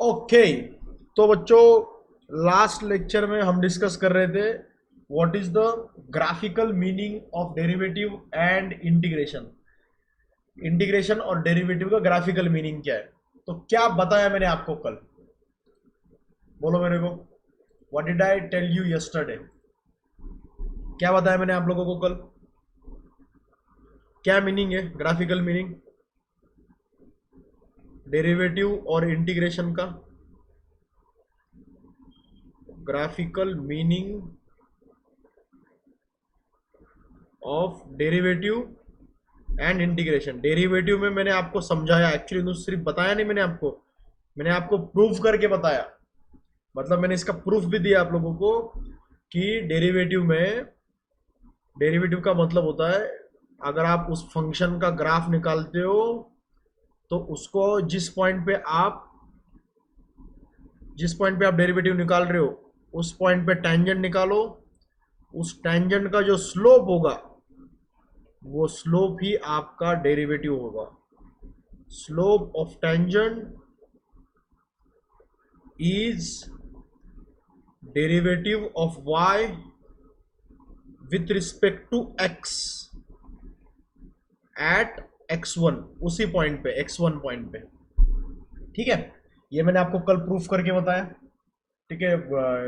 Okay, तो बच्चों last lecture में हम डिस्कस कर रहे थे what is the graphical meaning of derivative and integration. Integration और डेरिवेटिव का ग्राफिकल मीनिंग क्या है। तो क्या बताया मैंने आपको कल, बोलो मेरे को। What did I tell you yesterday? क्या बताया मैंने आप लोगों को कल? क्या मीनिंग है ग्राफिकल मीनिंग डेरिवेटिव और इंटीग्रेशन का? Graphical meaning of derivative and integration. Derivative में मैंने आपको समझाया, एक्चुअली तो सिर्फ बताया नहीं, मैंने आपको प्रूफ करके बताया। मतलब मैंने इसका प्रूफ भी दिया आप लोगों को कि डेरिवेटिव का मतलब होता है, अगर आप उस फंक्शन का ग्राफ निकालते हो तो उसको जिस पॉइंट पे आप डेरिवेटिव निकाल रहे हो उस पॉइंट पे टेंजेंट निकालो। उस टेंजेंट का जो स्लोप होगा वो स्लोप ही आपका डेरिवेटिव होगा। Slope of tangent is derivative of y with respect to x at x1, उसी पॉइंट पे x1 पॉइंट पे। ठीक है, ये मैंने आपको कल प्रूफ करके बताया। ठीक है,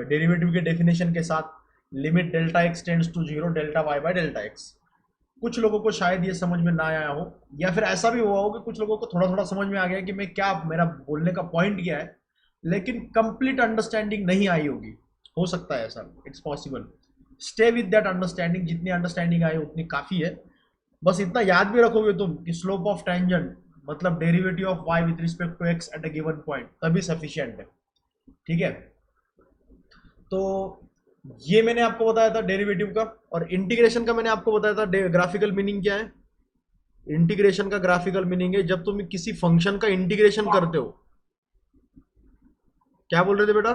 डेरिवेटिव के डेफिनेशन के साथ, limit delta x tends to zero delta y by delta x. कुछ लोगों को शायद ये समझ में ना आया हो, या फिर ऐसा भी हुआ हो कि कुछ लोगों को थोड़ा थोड़ा समझ में आ गया कि मैं क्या, मेरा बोलने का पॉइंट क्या है, लेकिन कंप्लीट अंडरस्टैंडिंग नहीं आई होगी। हो सकता है ऐसा, it's possible. Stay with that understanding, जितनी अंडरस्टैंडिंग आई उतनी काफी है। बस इतना याद भी रखोगे तुम कि स्लोप ऑफ टेंजेंट मतलब derivative of y with respect to x at a given point, तभी सफिशिएंट है। ठीक है, तो ये मैंने आपको बताया था डेरिवेटिव का। और इंटीग्रेशन का मैंने आपको बताया था ग्राफिकल मीनिंग क्या है। इंटीग्रेशन का ग्राफिकल मीनिंग है जब तुम किसी फंक्शन का इंटीग्रेशन करते हो। क्या बोल रहे थे बेटा?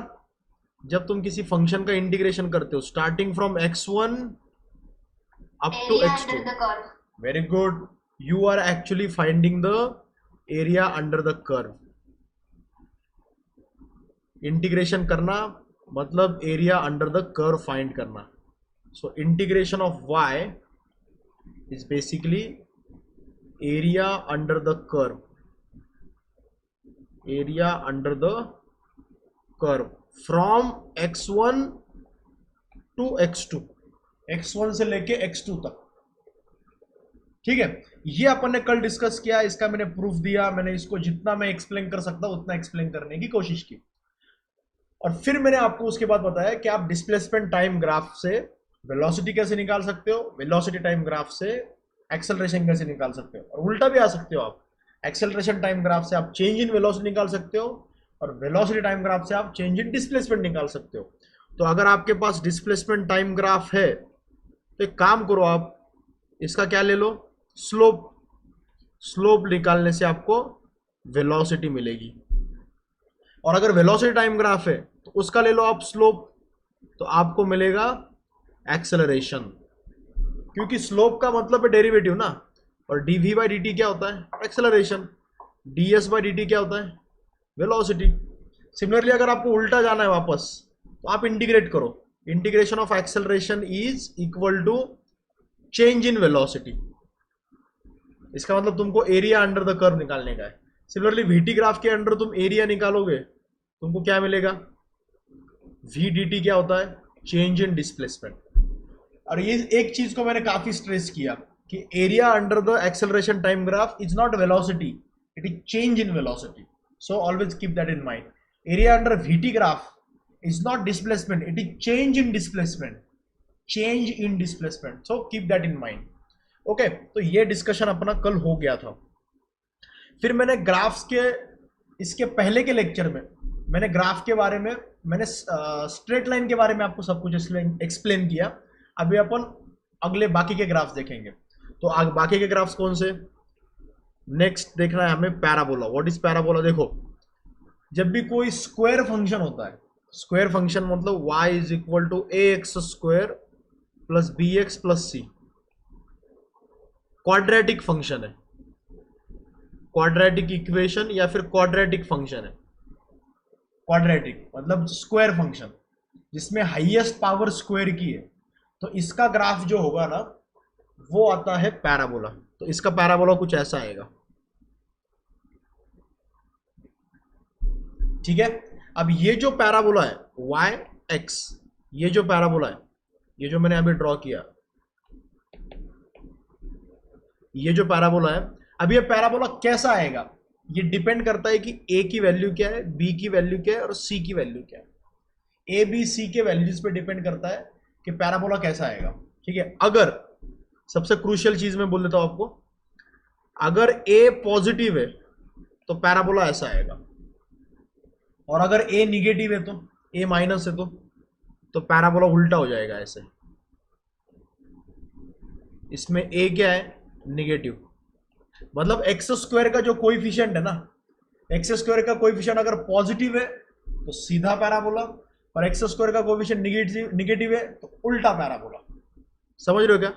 जब तुम किसी फंक्शन का इंटीग्रेशन करते हो starting from x1 up to x2। Very good, you are actually finding the area under the curve. Integration करना मतलब area under the curve find करना। So integration of y is basically area under the curve, area under the curve from x1 to x2, x1 से लेके x2 तक। ठीक है, ये अपन ने कल डिस्कस किया, इसका मैंने प्रूफ दिया, मैंने इसको जितना मैं एक्सप्लेन कर सकता उतना एक्सप्लेन करने की कोशिश की। और फिर मैंने आपको उसके बाद बताया कि आप डिस्प्लेसमेंट टाइम ग्राफ से वेलोसिटी कैसे निकाल सकते हो, वेलोसिटी टाइम ग्राफ से एक्सेलरेशन कैसे निकाल सकते हो, और उल्टा भी आ सकते हो आप। एक्सेलरेशन टाइम ग्राफ से आप चेंज इन वेलोसिटी निकाल सकते हो, और वेलोसिटी टाइम ग्राफ से आप चेंज इन डिस्प्लेसमेंट निकाल सकते हो। तो अगर आपके पास डिस्प्लेसमेंट टाइम ग्राफ है तो एक काम करो, आप इसका क्या ले लो, स्लोप। स्लोप निकालने से आपको वेलोसिटी मिलेगी। और अगर वेलोसिटी टाइम ग्राफ है तो उसका ले लो आप स्लोप, तो आपको मिलेगा एक्सेलरेशन। क्योंकि स्लोप का मतलब है डेरिवेटिव ना, और dv बाई dt क्या होता है? एक्सेलरेशन। ds बाई dt क्या होता है? वेलोसिटी। सिमिलरली अगर आपको उल्टा जाना है वापस, तो आप इंटीग्रेट करो। Integration of acceleration is equal to change in velocity. इसका मतलब तुमको एरिया अंडर द कर्व निकालने का है। सिमिलरली वीटी ग्राफ के अंडर तुम एरिया निकालोगे, तुमको क्या मिलेगा? वी डी टी क्या होता है? Change in displacement. और ये एक चीज को मैंने काफी स्ट्रेस किया कि area under the acceleration time graph is not velocity, it is change in velocity. So always keep that in mind. Area under VT graph is not displacement, it is change in displacement, change in displacement. So keep that in mind. Okay, तो ये discussion अपना कल हो गया था। फिर मैंने graphs के, इसके पहले के लेक्चर में मैंने ग्राफ के बारे में, मैंने स्ट्रेट लाइन के बारे में आपको सब कुछ एक्सप्लेन किया। अभी अपन अगले बाकी के ग्राफ्स देखेंगे। तो आगे बाकी के ग्राफ्स कौन से? नेक्स्ट देखना है हमें पैराबोला। What is parabola? देखो, जब भी कोई स्क्वायर फंक्शन होता है, स्क्वायर फंक्शन मतलब y is equal to a x square plus b x plus c, quadratic function है, क्वाड्रेटिक इक्वेशन या फिर क्वाड्रेटिक फंक्शन है। क्वाड्रेटिक मतलब स्क्वायर फंक्शन जिसमें हाईएस्ट पावर स्क्वायर की है, तो इसका ग्राफ जो होगा ना वो आता है पैराबोला। तो इसका पैराबोला कुछ ऐसा आएगा, ठीक है। अब ये जो पैराबोला है y x, ये जो पैराबोला है, ये जो मैंने अभी ड्रॉ किया, ये जो पैराबोला है, अब ये पैराबोला कैसा आएगा ये डिपेंड करता है कि a की वैल्यू क्या है, b की वैल्यू क्या है और c की वैल्यू क्या है। a b c के वैल्यूज पे डिपेंड करता है कि पैराबोला कैसा आएगा, ठीक है। अगर सबसे क्रूशियल चीज मैं बोल देता हूं आपको, अगर a पॉजिटिव है तो पैराबोला ऐसा आएगा, और अगर a निगेटिव है तो a माइनस है तो पैराबोला उल्टा हो जाएगा ऐसे। इसमें a क्या है, निगेटिव, मतलब एक्स स्क्वायर का जो कोएफिशिएंट है ना, एक्स स्क्वायर का कोएफिशिएंट अगर पॉजिटिव है तो सीधा पैराबोला, और एक्स स्क्वायर का कोएफिशिएंट निगेटिव है तो उल्टा पैराबोला। समझ रहे हो क्या?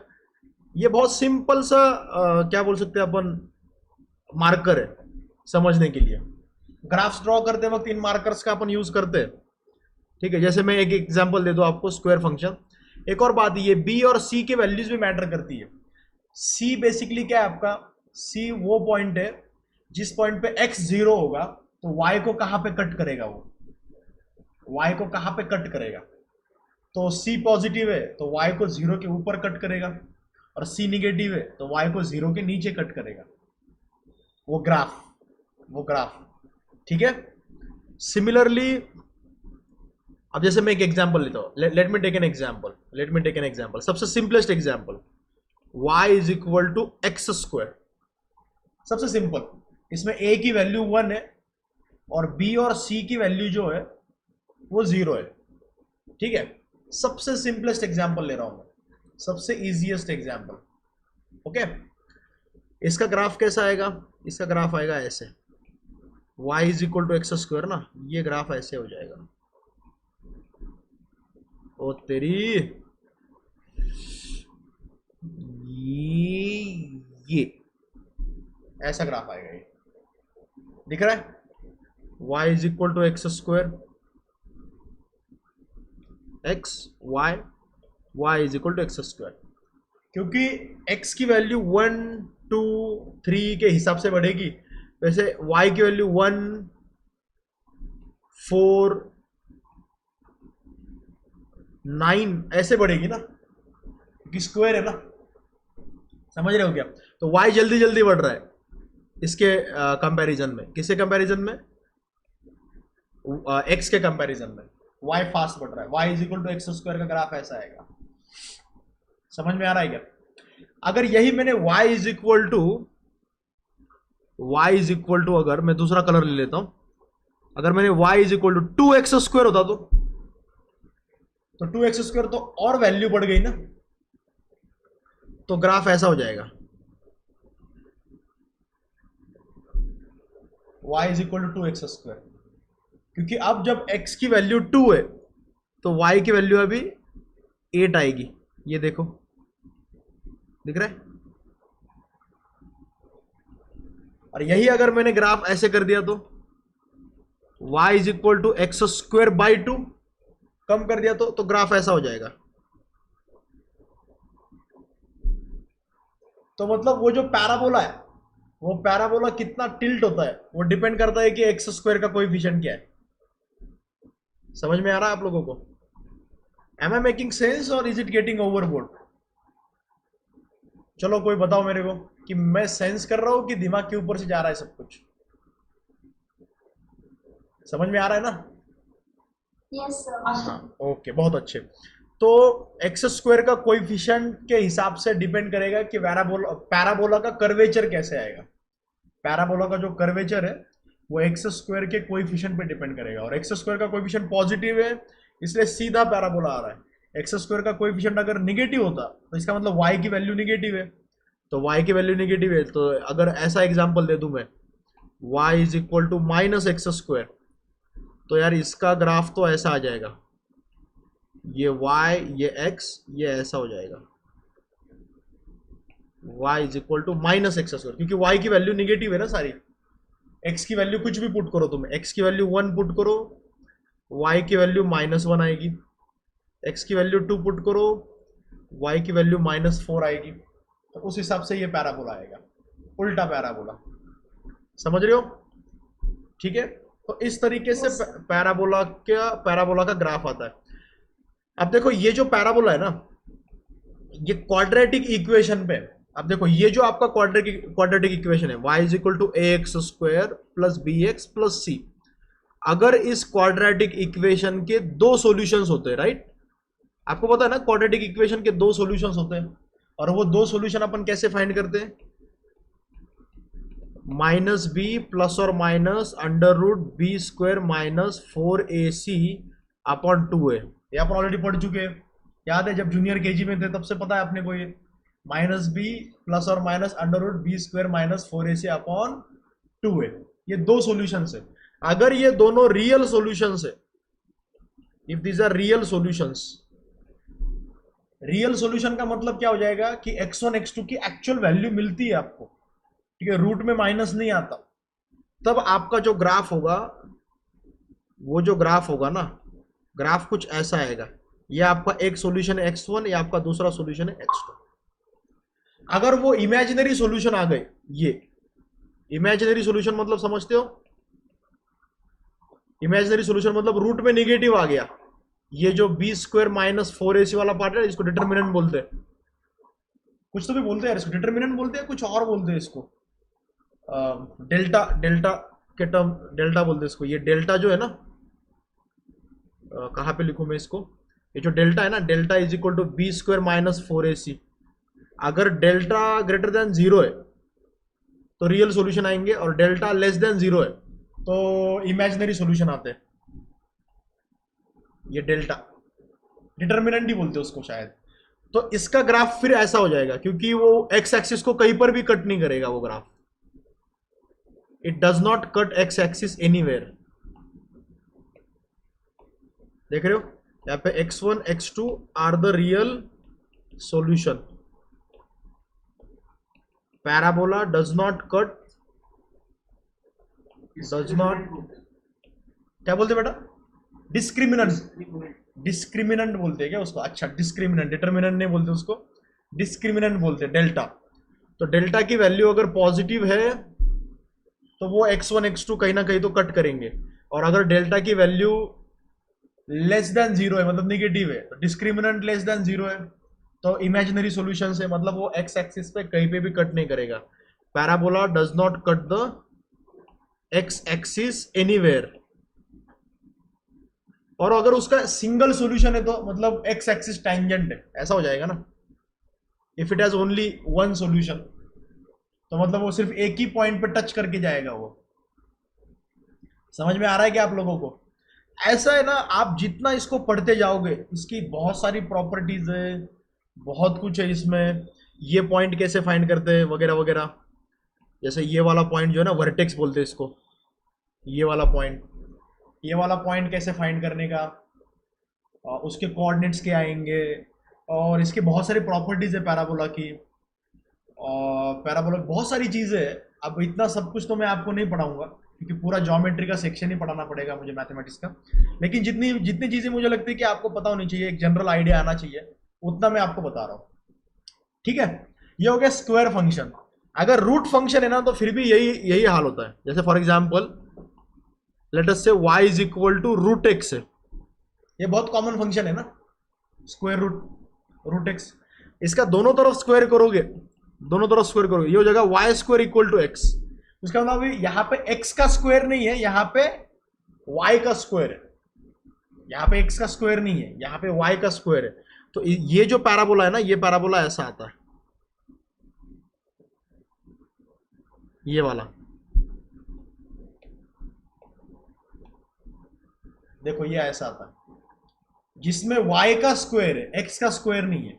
ये बहुत सिंपल सा क्या बोल सकते हैं अपन, मार्कर है समझने के लिए। ग्राफ्स ड्रॉ करते वक्त इन मार्कर्स का अपन यूज करते हैं, ठीक है। जैसे मैं एक एग्जांपल दे दूं आपको, स्क्वायर फंक्शन। एक और बात, ये b और c के वैल्यूज भी मैटर करती है। c बेसिकली क्या है आपका, c वो पॉइंट है जिस पॉइंट पे x 0 होगा तो y को कहां पे कट करेगा, वो y को कहां पे कट करेगा। तो c पॉजिटिव है तो y को 0 के ऊपर कट करेगा, और c निगेटिव है तो y को 0 के नीचे कट करेगा। वो ग्राफ, ठीक है। सिमिलरली अब जैसे मैं एक एग्जांपल लेता हूं, let me take an example, सबसे simplest example, y is equal to x square. सबसे सिंपल, इसमें a की वैल्यू 1 है और b और c की वैल्यू जो है वो 0 है, ठीक है। सबसे सिंपलेस्ट एग्जांपल ले रहा हूं मैं, सबसे इजीएस्ट एग्जांपल, ओके। इसका ग्राफ कैसा आएगा, इसका ग्राफ आएगा ऐसे, y is equal to x square ना, ये ग्राफ ऐसे हो जाएगा। ओ तेरी, ये ऐसा ग्राफ आएगा, ये दिख रहा है, y is equal to x square, x y is equal to x square. क्योंकि x की वैल्यू 1 2 3 के हिसाब से बढ़ेगी, वैसे y की वैल्यू 1 4 9 ऐसे बढ़ेगी ना, क्योंकि स्क्वायर है ना। समझ रहे हो क्या? तो y जल्दी जल्दी बढ़ रहा है इसके कंपैरिजन में। किसके कंपैरिजन में? x के कंपैरिजन में y फास्ट बढ़ रहा है। y is equal to x square का ग्राफ ऐसा आएगा। समझ में आ रहा है क्या? अगर यही मैंने y इज इक्वल टू अगर मैं दूसरा कलर ले लेता हूं, अगर मैंने y is equal to 2x square होता तो 2x स्क्वायर तो और वैल्यू बढ़ गई ना, तो ग्राफ ऐसा हो जाएगा, y is equal to 2x square. क्योंकि अब जब x की वैल्यू 2 है तो y की वैल्यू अभी 8 आएगी। ये देखो, दिख रहा है? और यही अगर मैंने ग्राफ ऐसे कर दिया तो y is equal to x square by 2 कम कर दिया तो ग्राफ ऐसा हो जाएगा। तो मतलब वो जो पैराबोला है, वो पैराबोला कितना टिल्ट होता है वो डिपेंड करता है कि एक्स स्क्वायर का कोएफिशिएंट क्या है। समझ में आ रहा है आप लोगों को? एम आई मेकिंग सेंस और इज इट गेटिंग ओवरबोर्ड? चलो कोई बताओ मेरे को कि मैं सेंस कर रहा हूं कि दिमाग के ऊपर से जा रहा है सब कुछ। समझ में आ रहा है ना? Yes sir. हाँ, ओके, बहुत अच्छे। तो एक्स स्क्वायर का कोएफिशिएंट के हिसाब से डिपेंड करेगा कि पैराबोला का कर्वेचर कैसे आएगा। पैराबोला का जो कर्वेचर है वो एक्स स्क्वायर के कोएफिशिएंट पे डिपेंड करेगा, और एक्स स्क्वायर का कोएफिशिएंट पॉजिटिव है इसलिए सीधा पैराबोला आ रहा है। एक्स स्क्वायर का कोएफिशिएंट अगर निगेटिव होता तो इसका मतलब y की वैल्यू निगेटिव है, तो y की वैल्यू निगेटिव है। तो अगर ऐसा एग्जांपल दे दूं मैं, y is equal to minus x square, तो यार इसका ग्राफ तो ऐसा आ जाएगा, ये y ये x ये ऐसा हो जाएगा, y is equal to minus x square, क्योंकि y की वैल्यू निगेटिव है ना सारी। x की वैल्यू कुछ भी पुट करो तुम, x की वैल्यू 1 पुट करो, y की वैल्यू -1 आएगी, x की वैल्यू 2 पुट करो, y की वैल्यू -4 आएगी। तो उस हिसाब से ये पैराबोला आएगा, उल्टा पैराबोला। समझ रहे हो? ठीक है, तो इस तरीके से पैराबोला का ग्राफ आता है। अब देखो ये जो पैराबोला है ना, ये क्वाड्रेटिक इक्वेशन पे, अब देखो ये जो आपका क्वाड्रेटिक इक्वेशन है y is equal to a x square plus b x plus c, अगर इस क्वाड्रेटिक इक्वेशन के दो सॉल्यूशंस होते हैं, राइट, आपको पता है ना क्वाड्रेटिक इक्वेशन के दो सॉल्यूशंस होते हैं, और वो दो सॉल्यूशन अपन कैसे फाइंड करते हैं, -b प्लस और minus √b² -4ac upon 2a। ये अपन ऑलरेडी पढ़ चुके हैं, याद है, जब जूनियर केजी में थे तब से पता है अपने को ये, -b प्लस और minus √b² -4ac upon 2a, ये दो सॉल्यूशंस है। अगर ये दोनों रियल सॉल्यूशंस है, if these are real solutions, real solution का मतलब क्या हो जाएगा कि x1 x2 की एक्चुअल वैल्यू मिलती है आपको, ठीक है, रूट में माइनस नहीं आता, तब आपका जो ग्राफ होगा, वो जो ग्राफ होगा ना, ग्राफ कुछ ऐसा आएगा, ये आपका एक सॉल्यूशन है x1, ये आपका दूसरा सॉल्यूशन है x2। अगर वो इमेजिनरी सॉल्यूशन आ गए, ये इमेजिनरी सॉल्यूशन मतलब समझते हो, इमेजिनरी सॉल्यूशन मतलब रूट में निगेटिव आ गया, ये जो b² -4ac वाला पार्ट है, इसको डिटरमिनेंट बोलते हैं, कुछ तो भी बोलते हैं यार इसको, डिटरमिनेंट बोलते हैं, कुछ और बोलते हैं इसको, डेल्टा के टर्म, डेल्टा बोलते हैं इसको। ये डेल्टा जो है ना, कहाँ पे लिखूं मैं इसको, ये जो डेल्टा है ना, delta is equal to b² -4ac। अगर डेल्टा ग्रेटर देन 0 है तो रियल सॉल्यूशन आएंगे, और डेल्टा लेस देन 0 है तो इमेजिनरी सॉल्यूशन आते हैं। ये डेल्टा डिटरमिनेंट ही बोलते हैं उसको शायद। तो इसका ग्राफ फिर ऐसा हो जाएगा, क्योंकि वो एक्स एक्सिस को कहीं पर भी कट नहीं करेगा वो graph, it does not cut x axis anywhere. देख रहे हो यहाँ पे x1 x2 are the real solution, parabola does not cut, does not, क्या बोलते बेटा, डिस्क्रिमिनेंट बोलते हैं क्या उसको, अच्छा डिस्क्रिमिनेंट, डिटरमिनेंट नहीं बोलते उसको, डिस्क्रिमिनेंट बोलते हैं डेल्टा। तो डेल्टा की वैल्यू अगर पॉजिटिव है तो वो x1 x2 कहीं ना कहीं तो कट करेंगे, और अगर डेल्टा की वैल्यू लेस देन 0 है मतलब निगेटिव है, तो डिस्क्रिमिनेंट लेस देन 0 है, तो इमेजिनरी सॉल्यूशन है, मतलब वो एक्स एक्सिस पे कहीं पे भी कट नहीं करेगा। Parabola does not cut the x axis anywhere. और अगर उसका सिंगल सॉल्यूशन है तो मतलब एक्स एक्सिस टैंजेंट है, ऐसा हो जाएगा ना। If it has only one solution तो मतलब वो सिर्फ एक ही पॉइंट पे टच करके जाएगा वो। समझ में आ रहा है क्या आप लोगों को? ऐसा है ना, आप जितना इसको पढ़ते जाओगे, इसकी बहुत सारी प्रॉपर्टीज है, बहुत कुछ है इसमें, ये पॉइंट कैसे फाइंड करते हैं वगैरह वगैरह। जैसे ये वाला पॉइंट जो है ना, वर्टेक्स बोलते हैं इसको, ये वाला पॉइंट कैसे फाइंड करने का, उसके कोऑर्डिनेट्स क्या आएंगे, और इसके बहुत सारी प्रॉपर्टीज है पैराबोला की, और पैराबोला बहुत सारी चीज़ें हैं। अब इतना सब कुछ तो मैं आपको नहीं पढ़ाऊंगा, क्योंकि पूरा ज्योमेट्री का सेक्शन ही पढ़ाना पड़ेगा मुझे, मैथमेटिक्स का। लेकिन जितनी जितनी चीज़ें मुझे लगती है कि आपको पता होनी चाहिए, एक जनरल आइडिया आना चाहिए, उतना मैं आपको बता रहा हूँ। ठीक है, ये हो गया स्क्वायर फंक्शन। अगर रूट फंक्शन है ना तो फिर भी यही हाल होता है। जैसे फॉर एग्जाम्पल लेट अस से y is equal to √x है, ये बहुत कॉमन फंक्शन है ना, स्क्वायर रूट एक्स। इसका दोनों तरफ स्क्वायर करोगे, ये हो जाएगा y² इक्वल टू x। उसका मतलब यहाँ पे x का स्क्वायर नहीं है, यहाँ पे y का स्क्वायर है, यहाँ पे x का स्क्वायर नहीं है, यहाँ पे y का स्क्वायर है। तो ये जो पैराबोला है ना, ये पैराबोला ऐसा आता है, ये वाला देखो, ये ऐसा आता है जिसमें y का स्क्वायर है, x का स्क्वायर नहीं है।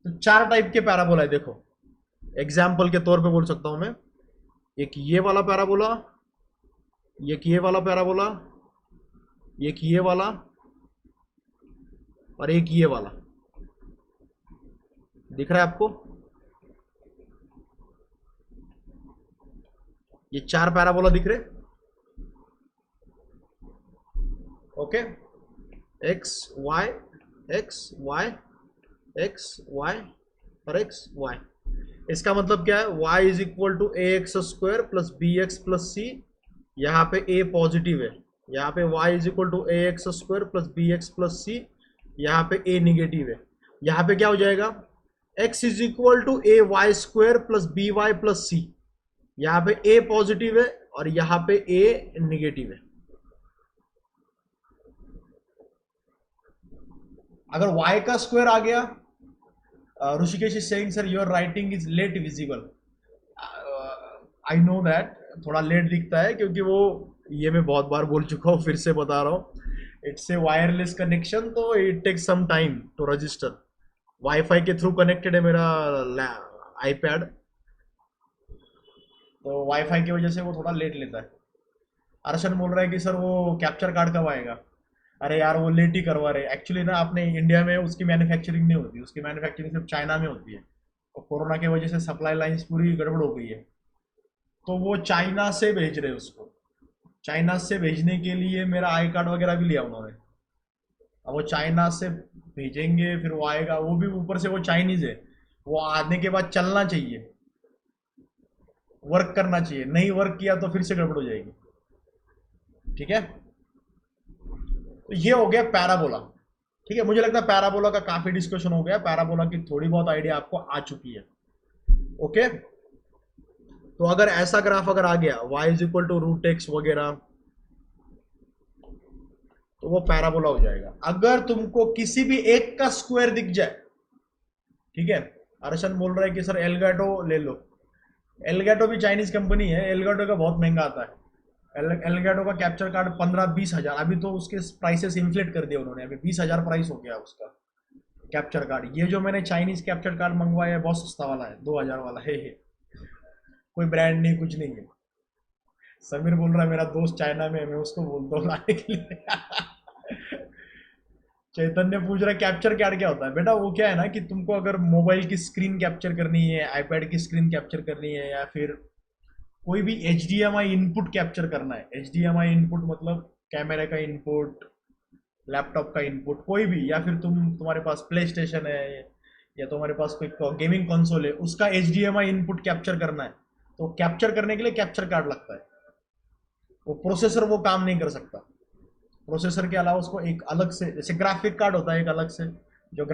तो चार टाइप के पैराबोला है। देखो एग्जाम्पल के तौर पे बोल सकता हूं मैं, एक ये वाला पैराबोला, एक ये वाला पैराबोला, एक ये वाला, और एक ये वाला। दिख रहा है आपको? ये चार पैराबोला दिख रहे। Okay, x y x y x y और एक्स वाई। इसका मतलब क्या है, y is equal to a x square plus b x plus c. यहाँ पे a पॉजिटिव है, यहाँ पे y is equal to a x square plus b x plus c, यहाँ पे a निगेटिव है। यहाँ पे क्या हो जाएगा, x is equal to a y square plus b y plus c. यहाँ पे a पॉजिटिव है और यहाँ पे a निगेटिव है। अगर y का स्क्वायर आ गया, Rishikesh is saying sir your writing is late visible. I know that, थोड़ा लेट दिखता है क्योंकि वो, ये मैं बहुत बार बोल चुका हूँ, फिर से बता रहा हूँ, इट्स ए वायरलेस कनेक्शन, तो it takes some time to register. WiFi के थ्रू कनेक्टेड है मेरा आईपैड, तो वाईफाई की वजह से वो थोड़ा लेट लेता है। अर्शन बोल रहा है कि सर वो कैप्चर कार्ड कब आएगा। अरे यार वो लेट ही करवा रहे, एक्चुअली ना अपने इंडिया में उसकी मैन्युफैक्चरिंग नहीं होती, उसकी मैन्युफैक्चरिंग सिर्फ चाइना में होती है, और कोरोना की वजह से सप्लाई लाइंस पूरी गड़बड़ हो गई है, तो वो चाइना से भेज रहे उसको। चाइना से भेजने के लिए मेरा आई कार्ड वगैरह भी लिया उन्होंने। अब वो चाइना से भेजेंगे, फिर वो आएगा, वो भी ऊपर से वो चाइनीज है, वो आने के बाद चलना चाहिए, वर्क करना चाहिए, नहीं वर्क किया तो फिर से गड़बड़ हो जाएगी। ठीक है, तो ये हो गया पैराबोला। ठीक है, मुझे लगता है पैराबोला का काफी डिस्कशन हो गया, पैराबोला की थोड़ी बहुत आइडिया आपको आ चुकी है। ओके, तो अगर ऐसा ग्राफ अगर आ गया y is equal to root x वगैरह, तो वो पैराबोला हो जाएगा। अगर तुमको किसी भी एक का स्क्वायर दिख जाए, ठीक है, अर्शन बोल रहा है कि सर एलगाटो ले लो। एलगाटो भी चाइनीज कंपनी है, एलगाटो का बहुत महंगा आता है। एलगाटो का कैप्चर कार्ड 15-20 हजार, अभी तो उसके प्राइसेस इन्फ्लेट कर दिए उन्होंने, अभी 20,000 प्राइस हो गया उसका कैप्चर कार्ड। ये जो मैंने चाइनीज कैप्चर कार्ड मंगवाया है बहुत सस्ता वाला है, 2,000 वाला है, कोई ब्रांड नहीं, कुछ नहीं है। समीर बोल रहा है मेरा दोस्त चाइना में है, मैं उसको बोलता हूँ लाने के लिए। चैतन्य पूछ रहा है कैप्चर कार्ड क्या होता है। बेटा वो क्या है ना कि तुमको अगर मोबाइल की स्क्रीन कैप्चर करनी है, आईपैड की स्क्रीन कैप्चर करनी है, या फिर कोई भी HDMI इनपुट कैप्चर करना है, HDMI इनपुट मतलब कैमरे का इनपुट, लैपटॉप का इनपुट, कोई भी, या फिर तुम्हारे पास प्ले स्टेशन है या तुम्हारे पास कोई गेमिंग कंसोल है, उसका HDMI इनपुट कैप्चर करना है, तो कैप्चर करने के लिए कैप्चर कार्ड लगता है। वो प्रोसेसर वो काम नहीं कर सकता, प्रोसेसर के अलावा उसको एक अलग से, जैसे ग्राफिक कार्ड होता है एक अलग से, जो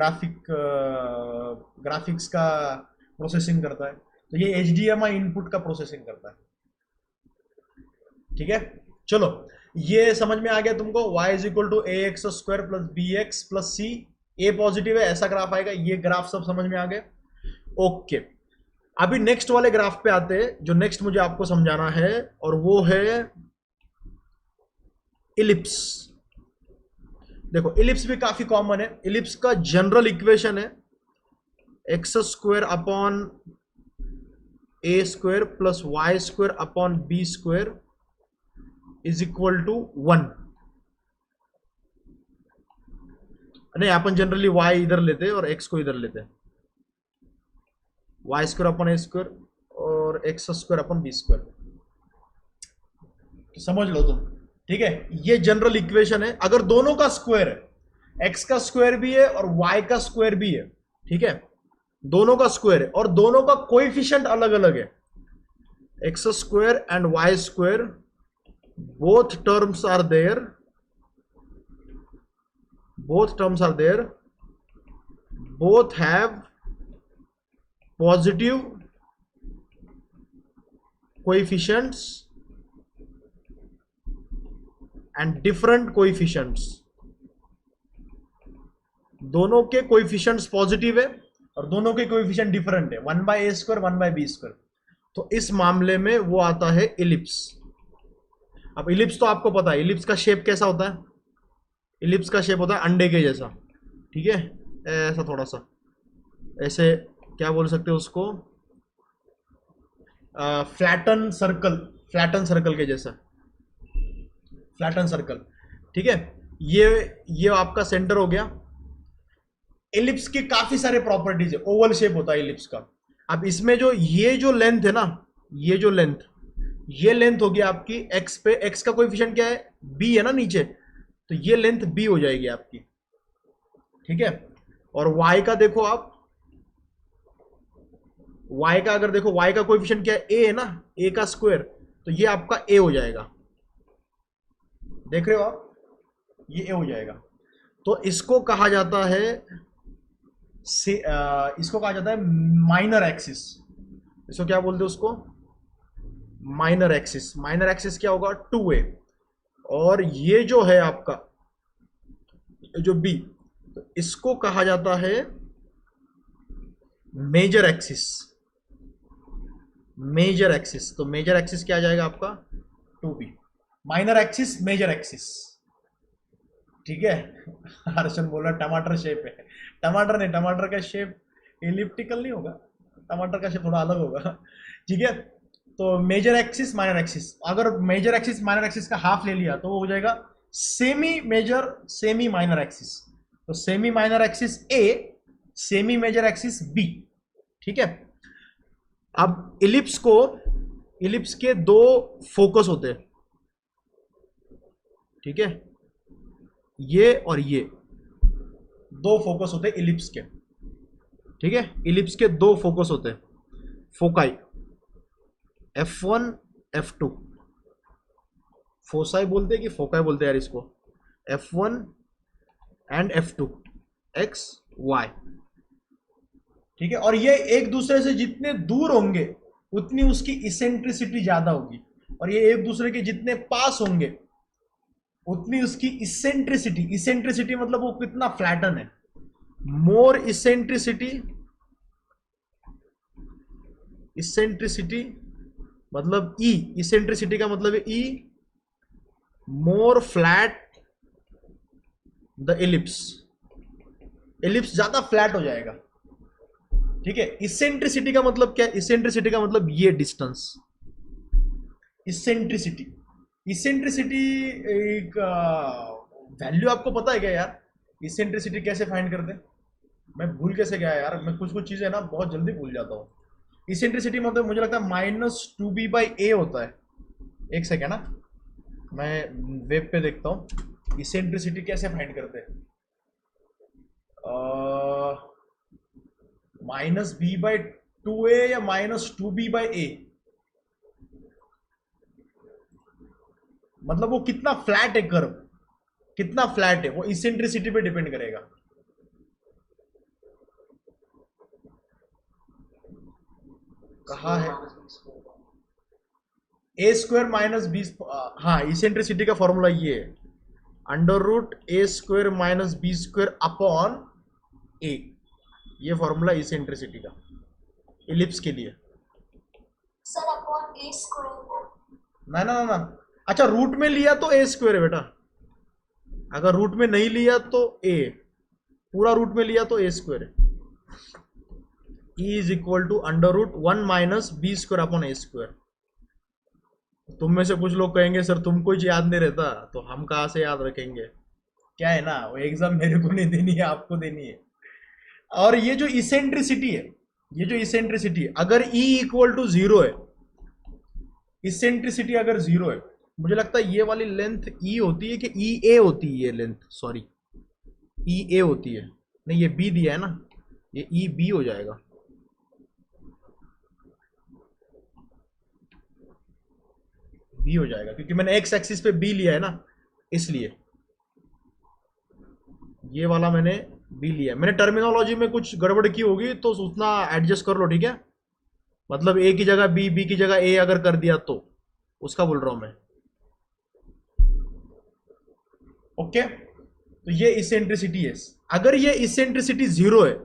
ग्राफिक्स का प्रोसेसिंग करता है, तो ये HDMI इनपुट का प्रोसेसिंग करता है। ठीक है, चलो ये समझ में आ गया तुमको, y is equal to a x square plus b x plus c, a positive है, ऐसा ग्राफ आएगा। ये ग्राफ सब समझ में आ गए। ओके, अभी नेक्स्ट वाले ग्राफ पे आते हैं, जो नेक्स्ट मुझे आपको समझाना है, और वो है इलिप्स। देखो इलिप्स भी काफी कॉमन है। इलिप्स का जनरल इक्वेशन है x square upon a square plus y square upon b square is equal to 1। नहीं, अपन जनरली y इधर लेते हैं और x को इधर लेते हैं, y square upon a square और x square upon b square, तो समझ लो तुम। ठीक है, ये जनरल इक्वेशन है। अगर दोनों का स्क्वायर है, x का स्क्वायर भी है और y का स्क्वायर भी है, ठीक है, दोनों का स्क्वायर है और दोनों का कोएफिशिएंट अलग अलग है, x square and y square, both terms are there, both terms are there, both have positive coefficients and different coefficients। दोनों के कोएफिशिएंट्स पॉजिटिव है और दोनों के कोएफिशिएंट डिफरेंट है, 1/a स्क्वायर 1/b स्क्वायर। तो इस मामले में वो आता है इलिप्स। अब इलिप्स तो आपको पता है, इलिप्स का शेप कैसा होता है, इलिप्स का शेप होता है अंडे के जैसा, ठीक है, ऐसा थोड़ा सा, ऐसे क्या बोल सकते हो उसको, फ्लैटन सर्कल, फ्लैटन सर्कल के जैसा, फ्लैटन सर्कल। ठीक है, ये आपका सेंटर हो गया। इलिप्स की काफी सारे प्रॉपर्टीज है, ओवल शेप होता है इलिप्स का। अब इसमें जो ये जो लेंथ है ना, ये जो लेंथ, ये लेंथ होगी आपकी एक्स पे, एक्स का कोएफिशिएंट क्या है, बी है ना नीचे, तो ये लेंथ b हो जाएगी आपकी, ठीक है। और y का देखो आप, y का अगर देखो, y का कोएफिशिएंट क्या है, a है ना, a का स्क्वायर, तो ये आपका a हो जाएगा, देख रहे हो आप, ये a हो जाएगा। तो इसको कहा जाता है इसको कहा जाता है माइनर एक्सिस। इसको क्या बोलते हैं उसको, माइनर एक्सिस। माइनर एक्सिस क्या होगा, 2a। और ये जो है आपका जो b, तो इसको कहा जाता है मेजर एक्सिस। मेजर एक्सिस, तो मेजर एक्सिस क्या आ जाएगा आपका, 2b। Minor axis, major axis, ठीक है। हर्षन बोला टमाटर शेप है, टमाटर नहीं, टमाटर का शेप एलिप्टिकल नहीं होगा, टमाटर का शेप थोड़ा अलग होगा, ठीक है। तो मेजर एक्सिस, माइनर एक्सिस, अगर मेजर एक्सिस माइनर एक्सिस का हाफ ले लिया तो वो हो जाएगा semi major semi minor axis. तो semi minor axis a, semi major axis b, ठीक है। अब इलिप्स को, इलिप्स के दो फोकस होते हैं, ठीक है, ये और ये दो फोकस होते हैं इलिप्स के, ठीक है। इलिप्स के दो फोकस होते हैं, फोकाई, F1 F2, फोसाई बोलते हैं कि फोकाई बोलते हैं यार इसको, F1 and F2, X Y, ठीक है। और ये एक दूसरे से जितने दूर होंगे उतनी उसकी इसेंट्रिसिटी ज्यादा होगी, और ये एक दूसरे के जितने पास होंगे उतनी उसकी इसेंट्रिसिटी, इसेंट्रिसिटी मतलब वो कितना फ्लैटन है, मोर इसेंट्रिसिटी, इसेंट्रिसिटी मतलब ई, इसेंट्रिसिटी का मतलब है ई, मोर फ्लैट द इलिप्स, इलिप्स ज्यादा फ्लैट हो जाएगा, ठीक है। इसेंट्रिसिटी का मतलब क्या है, इसेंट्रिसिटी का मतलब ये डिस्टेंस, इसेंट्रिसिटी। इसेंट्रिसिटी एक वैल्यू आपको पता है क्या यार, इसेंट्रिसिटी कैसे फाइंड करते हैं, मैं भूल कैसे गया यार, मैं कुछ कुछ चीजें ना बहुत जल्दी भूल जाता हूँ। इसेंट्रिसिटी मतलब मुझे लगता है -2b/a होता है। एक सेकेंड ना, मैं वेब पे देखता हूँ इसेंट्रिसिटी कैसे फाइंड करते हैं। -b/2a या -2b/a, मतलब वो कितना फ्लैट है कर्व, कितना फ्लैट है वो इसेंट्रिसिटी पे डिपेंड करेगा। कहा है a² - हाँ, इसेंट्रिसिटी का फॉर्मूला ये है, √a² - b² अपॉन a, ये फॉर्मूला इसेंट्रिसिटी का इलिप्स के लिए। Sir upon a²। ना ना ना, अच्छा रूट में लिया तो a² है बेटा, अगर रूट में नहीं लिया तो a, पूरा रूट में लिया तो a² है। E is equal to √1 - b² upon a²। तुम में से कुछ लोग कहेंगे सर तुमको ही याद नहीं रहता, तो हम कहाँ से याद रखेंगे, क्या है ना, वो एग्जाम मेरे को नहीं देनी है, आपको देनी है। और ये जो इसेंट्रिसिटी है, ये जो इसेंट्रिसिटी है, अगर E इक्वल टू 0 है, इसेंट्रिसिटी अगर 0 है, मुझे लगता है ये वाली लेंथ E होती है कि EA होती है, ये लेंथ, सॉरी EA होती है, नहीं ये B दिया है ना, ये EB हो जाएगा। B हो जाएगा क्योंकि मैंने एक्स एक्सिस पे B लिया है ना, इसलिए ये वाला मैंने B लिया है। मैंने टर्मिनोलॉजी में कुछ गड़बड़ की होगी तो उतना एडजस्ट कर लो, ठीक है। मतलब A की जगह B, B की जगह A अगर कर दिया तो उसका बोल रहा हूं मैं, ओके। तो ये इसेंट्रिसिटी है। अगर ये इसेंट्रिसिटी 0 है,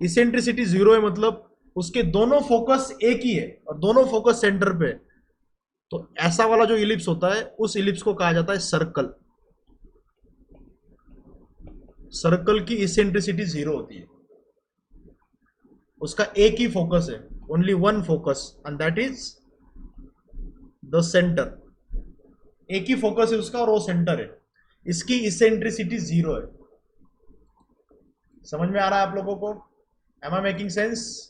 इसेंट्रिसिटी 0 है मतलब उसके दोनों फोकस एक ही है और दोनों फोकस सेंटर पे, तो ऐसा वाला जो इलिप्स होता है उस इलिप्स को कहा जाता है सर्कल। सर्कल की इसेंट्रिसिटी 0 होती है, उसका एक ही फोकस है, only one focus, and that is the centre. एक ही फोकस है उसका और वो सेंटर है, इसकी इसेंट्रिसिटी 0 है। समझ में आ रहा है आप लोगों को, am I making sense?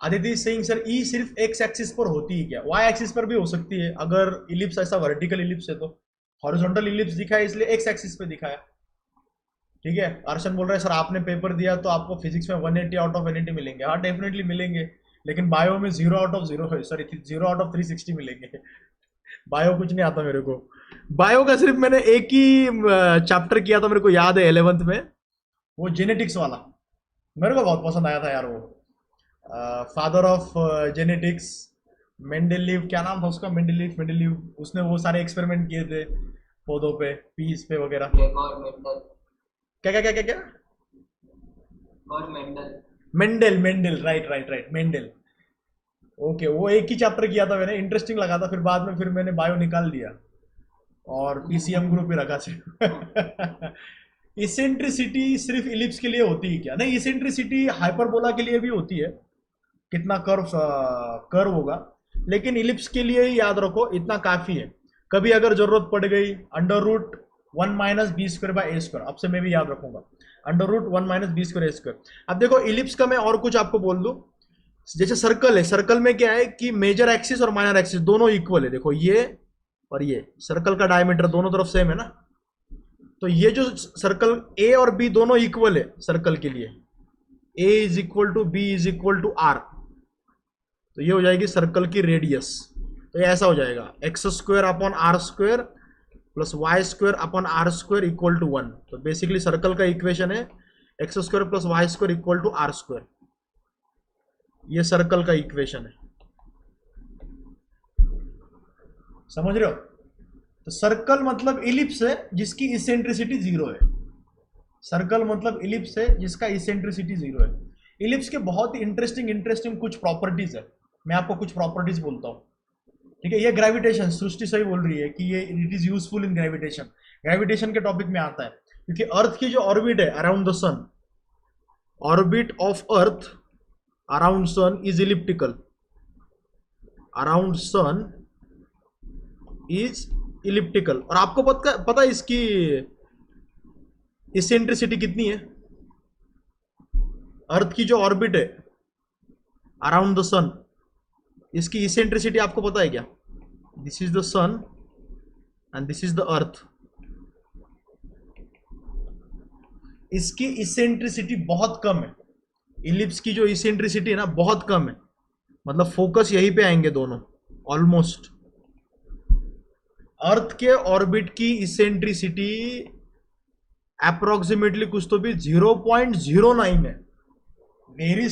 Aditya Singh sir ई सिर्फ एक्स एक्सिस पर होती है क्या? वाई एक्सिस पर भी हो सकती है अगर इलिप्स ऐसा वर्टिकल इलिप्स है तो। हॉरिजॉन्टल इलिप्स दिखाया इसलिए एक्स एक्सिस पे दिखाया। ठीक है, अर्शन बोल रहा है सर आपने पेपर दिया तो आपको फिजिक्स में 180 आउट ऑफ 180 मिलेंगे। हाँ डेफिनेटली मिलेंगे, लेकिन बायो में 0 out of 0, sorry 0 out of 360 मिलेंगे। बायो कुछ नहीं आता मेरे को। बायो का सिर्फ मैंने एक ही चैप्टर किया था, मेरे को याद है 11th में, वो जेनेटिक्स वाला। मेरे को बहुत पसंद आया था यार वो, फादर ऑफ जेनेटिक्स, मेंडेलीव, क्या नाम था उसका, मेंडेलीव। उसने वो सारे एक्सपेरिमेंट किए थे पौधों पे, पीस पे वगैरह। क्या क्या क्या क्या क्या? Mendel, right Mendel. ओके, वो एक ही चैप्टर किया था मैंने, इंटरेस्टिंग लगा था। फिर बाद में फिर मैंने बायो निकाल दिया और पीसीएम ग्रुप ही रखा सिर्फ। इसेंट्रिसिटी सिर्फ इलिप्स के लिए होती है क्या? नहीं, इसेंट्रिसिटी हाइपरबोला के लिए भी होती है, कितना कर्व होगा, लेकिन इलिप्स के लिए ही याद रखो, इतना काफी है। कभी अगर जरूरत पड़ गई √1 minus b square by a square, अब से मैं भी याद रखूंगा, √1 minus b square a square. अब देखो इलिप्स का मैं और कुछ आपको बोल दूं, जैसे सर्कल है, सर्कल में क्या है कि मेजर एक्सिस और माइनर एक्सिस दोनों इक्वल है। देखो ये और ये सर्कल का डायमीटर दोनों तरफ सेम है ना, तो ये जो सर्कल ए और बी दोनों इक्वल है सर्कल के लिए, a is equal to b is equal to r, तो ये हो जाएगी सर्कल की रेडियस। तो ये ऐसा हो जाएगा x² upon r² plus y² upon r² equal to 1। तो बेसिकली सर्कल का इक्वेशन है x² plus y² equal to r²। ये सर्कल का इक्वेशन है, समझ रहे हो? तो सर्कल मतलब इलिप्स है जिसकी इसेंट्रिसिटी 0 है। सर्कल मतलब इलिप्स है जिसका इसेंट्रिसिटी 0 है। इलिप्स के बहुत ही इंटरेस्टिंग कुछ प्रॉपर्टीज है, मैं आपको कुछ प्रॉपर्टीज बोलता हूँ। ठीक है, ये ग्रेविटेशन, सृष्टि सही बोल रही है कि ये it is useful in gravitation. Gravitation के टॉपिक में आता है, क्योंकि अर्थ की जो ऑर्बिट है around the sun, orbit of earth around sun is elliptical, around sun is elliptical. और आपको पता है इसकी इसेंट्रिसिटी कितनी है? अर्थ की जो ऑर्बिट है अराउंड द सन, इसकी इसेंट्रिसिटी आपको पता है क्या? This is the sun and this is the earth. इसकी इसेंट्रिसिटी बहुत कम है। इलिप्स की जो इसेंट्रिसिटी है ना बहुत कम है, मतलब फोकस यहीं पे आएंगे दोनों ऑलमोस्ट। अर्थ के ऑर्बिट की इसेंट्रिसिटी अप्रोक्सीमेटली कुछ तो भी 0.09 है, very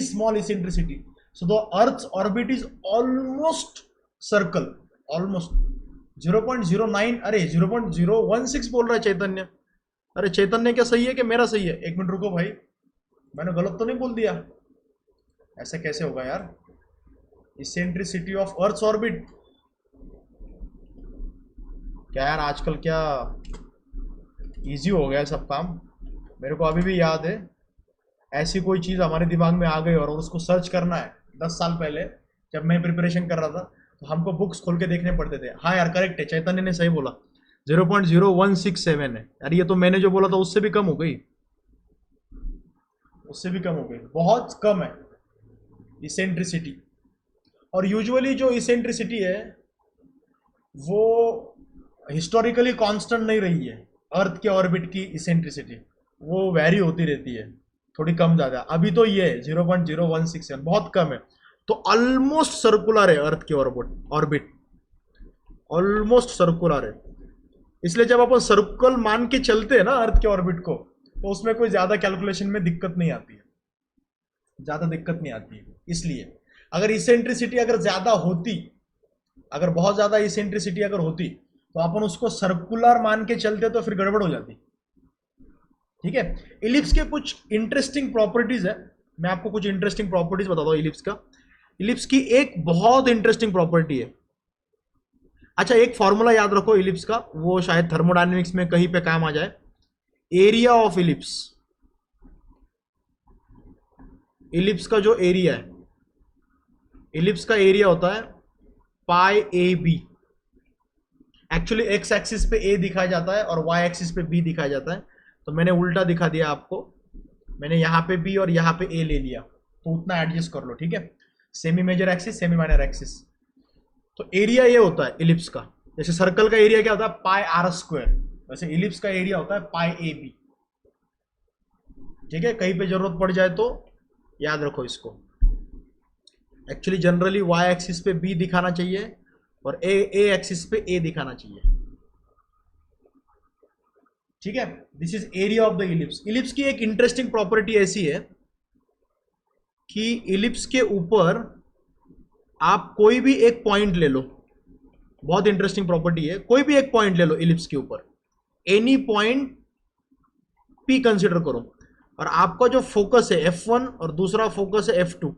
small eccentricity. So the earth orbit is almost circle, almost 0.09। अरे 0.016 बोल रहा है चैतन्य। अरे चैतन्य क्या सही है कि मेरा सही है? एक मिनट रुको भाई, मैंने गलत तो नहीं बोल दिया? ऐसा कैसे होगा यार? इसेंट्रिसिटी ऑफ अर्थ ऑर्बिट, क्या यार आजकल क्या इजी हो गया सब काम। मेरे को अभी भी याद है, ऐसी कोई चीज़ हमारे दिमाग में आ गई और उसको सर्च करना है 10 साल पहले जब मैं प्रिपरेशन कर रहा था, तो हमको बुक्स खोल के देखने पड़ते थे। हाँ यार करेक्ट है, चैतन्य ने सही बोला, 0.0167 है यार। ये तो मैंने जो बोला था उससे भी कम हो गई, उससे भी कम हो गई, बहुत कम है इसेंट्रिसिटी। और यूजुअली जो इसेंट्रिसिटी है वो हिस्टोरिकली कांस्टेंट नहीं रही है। अर्थ के ऑर्बिट की इसेंट्रिसिटी वो वैरी होती रहती है, थोड़ी कम ज़्यादा। अभी तो ये 0.016 है, बहुत कम है। तो ऑलमोस्ट सर्कुलर है अर्थ की ऑर्बिट, ऑलमोस्ट सर्कुलर है। इसलिए जब अपन सर्कल मान के चलते हैं ना अर्थ के ऑर्बिट को, तो उसमें कोई ज़्यादा कैलकुलेशन में दिक्कत नहीं आती है, ज़्यादा दिक्कत नहीं आती है। इसलिए अगर इसेंट्रिसिटी अगर ज़्यादा होती, अगर बहुत ज़्यादा इसेंट्रिसिटी अगर होती, तो अपन उसको सर्कुलर मान के चलते तो फिर गड़बड़ हो जाती। ठीक है, इलिप्स के कुछ इंटरेस्टिंग प्रॉपर्टीज है, मैं आपको कुछ इंटरेस्टिंग प्रॉपर्टीज बताता हूँ इलिप्स का। इलिप्स की एक बहुत इंटरेस्टिंग प्रॉपर्टी है। अच्छा, एक फॉर्मूला याद रखो इलिप्स का, वो शायद थर्मोडायनेमिक्स में कहीं पे काम आ जाए। एरिया ऑफ इलिप्स, इलिप्स का जो एरिया है, इलिप्स का एरिया होता है pi a b. Actually x axis पे ए दिखाया जाता है और वाई एक्सिस पे बी दिखाया जाता है, तो मैंने उल्टा दिखा दिया आपको। मैंने यहाँ पे बी और यहाँ पे ए ले लिया, तो उतना एडजस्ट कर लो, ठीक है। Semi major axis, semi minor axis. तो एरिया ये होता है इलिप्स का। जैसे सर्कल का एरिया क्या होता है, पाई आर स्क्वायर, वैसे इलिप्स का एरिया होता है पाई ए बी, ठीक है। कहीं पे जरूरत पड़ जाए तो याद रखो इसको। एक्चुअली जनरली वाई एक्सिस पे बी दिखाना चाहिए और ए एक्सिस पे ए दिखाना चाहिए, ठीक है। This is area of the ellipse. Ellipse की एक इंटरेस्टिंग प्रॉपर्टी ऐसी है कि इलिप्स के ऊपर आप कोई भी एक पॉइंट ले लो, बहुत इंटरेस्टिंग प्रॉपर्टी है। कोई भी एक पॉइंट ले लो इलिप्स के ऊपर, एनी पॉइंट पी कंसिडर करो, और आपका जो फोकस है F1 और दूसरा फोकस है F2,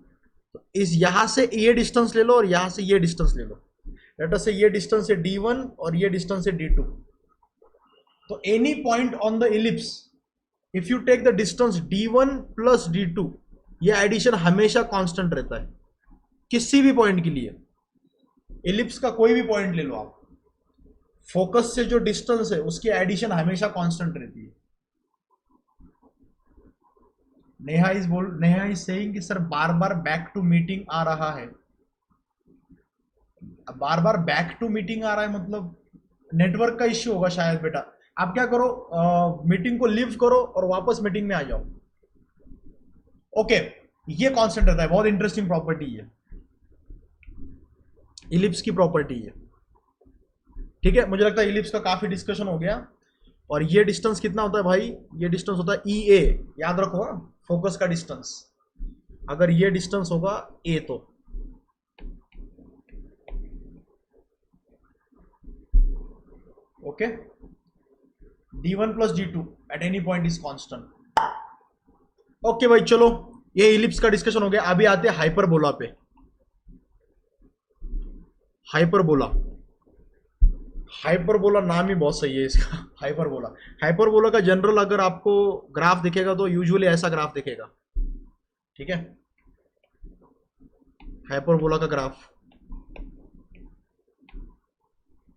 तो इस यहां से ये डिस्टेंस ले लो और यहां से ये डिस्टेंस ले लो। लेट अस से ये डिस्टेंस है D1 और ये डिस्टेंस है D2। तो any point on the ellipse, if you take the distance D1 plus D2, ये एडिशन हमेशा कांस्टेंट रहता है किसी भी पॉइंट के लिए। इलिप्स का कोई भी पॉइंट ले लो आप, फोकस से जो डिस्टेंस है उसकी एडिशन हमेशा कांस्टेंट रहती है। नेहा इज सेइंग कि सर बार बार बैक टू मीटिंग आ रहा है। बार बार बैक टू मीटिंग आ रहा है मतलब नेटवर्क का इश्यू होगा शायद बेटा। आप क्या करो, मीटिंग को लीव करो और वापस मीटिंग में आ जाओ। ओके, ये कांस्टेंट रहता है, बहुत इंटरेस्टिंग प्रॉपर्टी है, इलिप्स की प्रॉपर्टी है, ठीक है। मुझे लगता है इलिप्स का काफी डिस्कशन हो गया। और ये डिस्टेंस कितना होता है भाई, ये डिस्टेंस होता है EA, याद रखो हाँ, फोकस का डिस्टेंस। अगर ये डिस्टेंस होगा A तो okay, D1 plus D2 at any point is constant. Okay भाई चलो, ये इलिप्स का डिस्कशन हो गया। अभी आते हैं हाइपरबोला पे। हाइपरबोला, हाइपरबोला नाम ही बहुत सही है इसका, हाइपरबोला। हाइपरबोला का जनरल अगर आपको ग्राफ दिखेगा तो यूजुअली ऐसा ग्राफ दिखेगा, ठीक है। हाइपरबोला का ग्राफ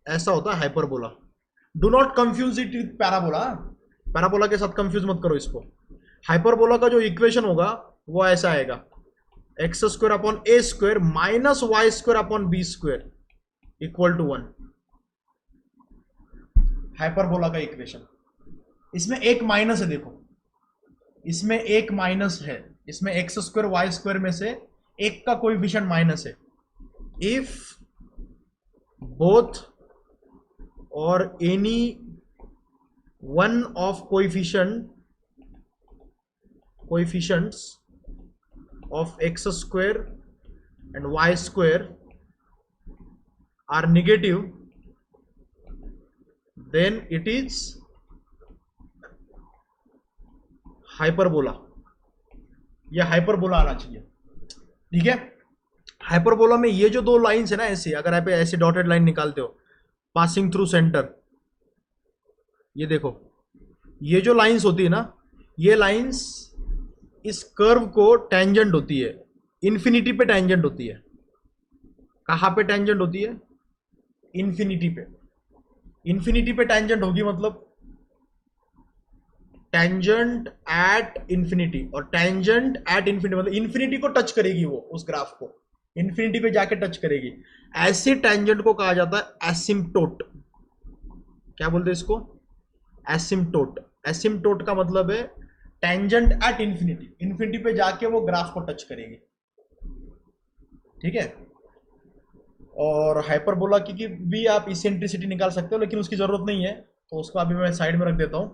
ऐसा होता है hyperbola. Do not confuse it with parabola, parabola के साथ कंफ्यूज मत करो इसको। हाइपरबोला का जो इक्वेशन होगा वो ऐसा आएगा, x square upon a square minus y square upon b square equal to 1। Hyperbola का इक्वेशन, इसमें एक माइनस है, देखो इसमें एक माइनस है, इसमें एक्स स्क्वायर वाई स्क्वायर में से एक का कोएफिशिएंट माइनस है। इफ बोथ और any one of coefficients of x square and y square are negative, then it is hyperbola। यह हाइपरबोला आना चाहिए, ठीक है। हाइपरबोला में ये जो दो लाइंस है ना ऐसे, अगर आप ऐसे डॉटेड लाइन निकालते हो पासिंग थ्रू सेंटर, ये देखो ये जो लाइंस होती है ना, ये लाइंस इस कर्व को टेंजेंट होती है, इन्फिनिटी पे टेंजेंट होती है। कहाँ पे टेंजेंट होती है, इन्फिनिटी पे। इन्फिनिटी पे टेंजेंट होगी मतलब टेंजेंट एट इन्फिनिटी, और टेंजेंट एट इन्फिनिटी मतलब इन्फिनिटी को टच करेगी वो, उस ग्राफ को इन्फिनिटी पे जाके टच करेगी। ऐसे टेंजेंट को कहा जाता है एसिम्पटोट। क्या बोलते हैं इसको, एसिम्पटोट। एसिम्पटोट का मतलब है टेंजेंट एट इन्फिनिटी, इन्फिनिटी पे जाके वो ग्राफ को टच करेगी, ठीक है। और हाइपरबोला की भी आप इसेंट्रिसिटी निकाल सकते हो, लेकिन उसकी जरूरत नहीं है, तो उसको अभी मैं साइड में रख देता हूं,